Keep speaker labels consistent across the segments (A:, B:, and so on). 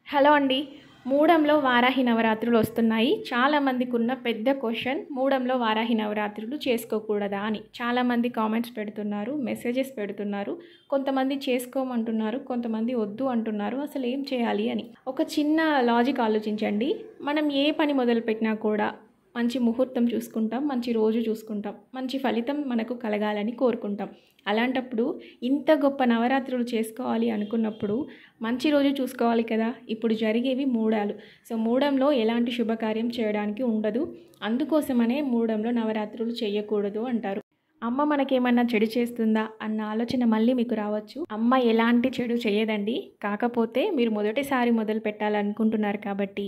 A: Hello అండి. మూడంలో వారాహి నవరాత్రులు వస్తున్నాయి. చాలామందికి ఉన్న పెద్ద క్వశ్చన్, మూడంలో వారాహి నవరాత్రులు చేసుకోకూడదా అని. చాలామంది కామెంట్స్ పెడుతున్నారు, మెసేజెస్ పెడుతున్నారు. కొంతమంది చేసుకోమంటున్నారు, కొంతమంది వద్దు అంటున్నారు. అసలు ఏం చేయాలి అని ఒక చిన్న లాజిక్ ఆలోచించండి. మనం ఏ పని మొదలుపెట్టినా కూడా మంచి ముహూర్తం చూసుకుంటాం, మంచి రోజు చూసుకుంటాం, మంచి ఫలితం మనకు కలగాలని కోరుకుంటాం. అలాంటప్పుడు ఇంత గొప్ప నవరాత్రులు చేసుకోవాలి అనుకున్నప్పుడు మంచి రోజు చూసుకోవాలి కదా. ఇప్పుడు జరిగేవి మూడాలు. సో మూడంలో ఎలాంటి శుభకార్యం చేయడానికి ఉండదు. అందుకోసమనే మూడంలో నవరాత్రులు చేయకూడదు అంటారు. అమ్మ మనకేమన్నా చెడు చేస్తుందా అన్న ఆలోచన మళ్ళీ మీకు రావచ్చు. అమ్మ ఎలాంటి చెడు చేయదండి. కాకపోతే మీరు మొదటిసారి మొదలు పెట్టాలనుకుంటున్నారు కాబట్టి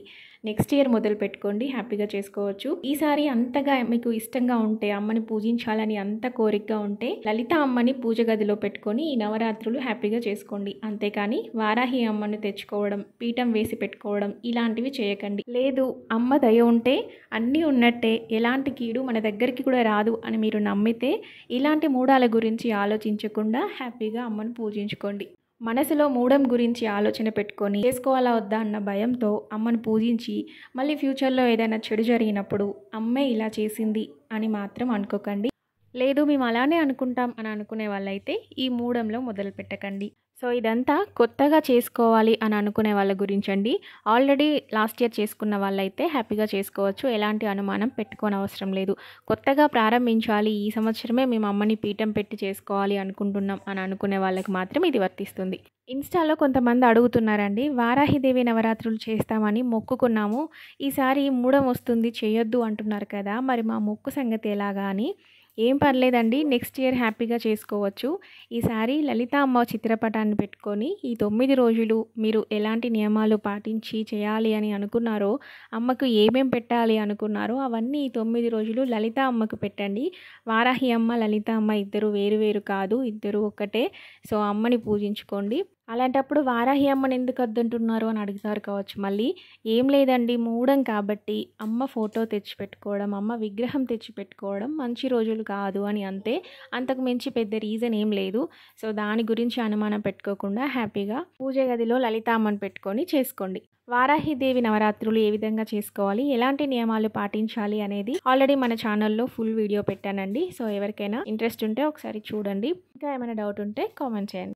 A: నెక్స్ట్ ఇయర్ మొదలు పెట్టుకోండి, హ్యాపీగా చేసుకోవచ్చు. ఈసారి అంతగా మీకు ఇష్టంగా ఉంటే, అమ్మని పూజించాలని అంత కోరికగా ఉంటే లలిత అమ్మని పూజ గదిలో పెట్టుకొని ఈ నవరాత్రులు హ్యాపీగా చేసుకోండి. అంతేకాని వారాహి అమ్మని తెచ్చుకోవడం, పీఠం వేసి పెట్టుకోవడం ఇలాంటివి చేయకండి. లేదు, అమ్మ దయ ఉంటే అన్నీ ఉన్నట్టే, ఎలాంటి కీడు మన దగ్గరికి కూడా రాదు అని మీరు నమ్మితే ఇలాంటి మూడాల గురించి ఆలోచించకుండా హ్యాపీగా అమ్మను పూజించుకోండి. మనసులో మూడం గురించి ఆలోచన పెట్టుకొని చేసుకోవాలా వద్దా అన్న భయంతో అమ్మను పూజించి మళ్ళీ ఫ్యూచర్లో ఏదైనా చెడు జరిగినప్పుడు అమ్మే ఇలా చేసింది అని మాత్రం అనుకోకండి. లేదు, మేము అలానే అనుకుంటాం అని అనుకునే వాళ్ళైతే ఈ మూడంలో మొదలు పెట్టకండి. సో ఇదంతా కొత్తగా చేసుకోవాలి అని అనుకునే వాళ్ళ గురించి అండి. ఆల్రెడీ లాస్ట్ ఇయర్ చేసుకున్న వాళ్ళైతే హ్యాపీగా చేసుకోవచ్చు, ఎలాంటి అనుమానం పెట్టుకోని అవసరం లేదు. కొత్తగా ప్రారంభించాలి, ఈ సంవత్సరమే మేము అమ్మని పీఠం పెట్టి చేసుకోవాలి అనుకుంటున్నాం అని అనుకునే వాళ్ళకి మాత్రం ఇది వర్తిస్తుంది. ఇన్స్టాలో కొంతమంది అడుగుతున్నారండి, వారాహిదేవి నవరాత్రులు చేస్తామని మొక్కుకున్నాము, ఈసారి మూడం వస్తుంది చేయొద్దు అంటున్నారు కదా, మరి మా మొక్కు సంగతి ఎలాగా అని. ఏం పర్లేదండి, నెక్స్ట్ ఇయర్ హ్యాపీగా చేసుకోవచ్చు. ఈసారి లలిత అమ్మ చిత్రపటాన్ని పెట్టుకొని ఈ 9 రోజులు మీరు ఎలాంటి నియమాలు పాటించి చేయాలి అని అనుకున్నారో, అమ్మకు ఏమేం పెట్టాలి అనుకున్నారో అవన్నీ ఈ 9 రోజులు లలిత అమ్మకు పెట్టండి. వారాహి అమ్మ, లలిత అమ్మ ఇద్దరు వేరు వేరు కాదు, ఇద్దరు ఒక్కటే. సో అమ్మని పూజించుకోండి. అలాంటప్పుడు వారాహి అమ్మని ఎందుకు వద్దంటున్నారు అని అడుగుతారు కావచ్చు. మళ్ళీ ఏం లేదండి, మూడం కాబట్టి అమ్మ ఫోటో తెచ్చిపెట్టుకోవడం, అమ్మ విగ్రహం తెచ్చిపెట్టుకోవడం మంచి రోజులు కాదు అని అంతే. అంతకు మించి పెద్ద రీజన్ ఏం లేదు. సో దాని గురించి అనుమానం పెట్టుకోకుండా హ్యాపీగా పూజ గదిలో లలిత అమ్మని పెట్టుకొని చేసుకోండి. వారాహిదేవి నవరాత్రులు ఏ విధంగా చేసుకోవాలి, ఎలాంటి నియమాలు పాటించాలి అనేది ఆల్రెడీ మన ఛానల్లో ఫుల్ వీడియో పెట్టానండి. సో ఎవరికైనా ఇంట్రెస్ట్ ఉంటే ఒకసారి చూడండి. ఇంకా ఏమైనా డౌట్ ఉంటే కామెంట్ చేయండి.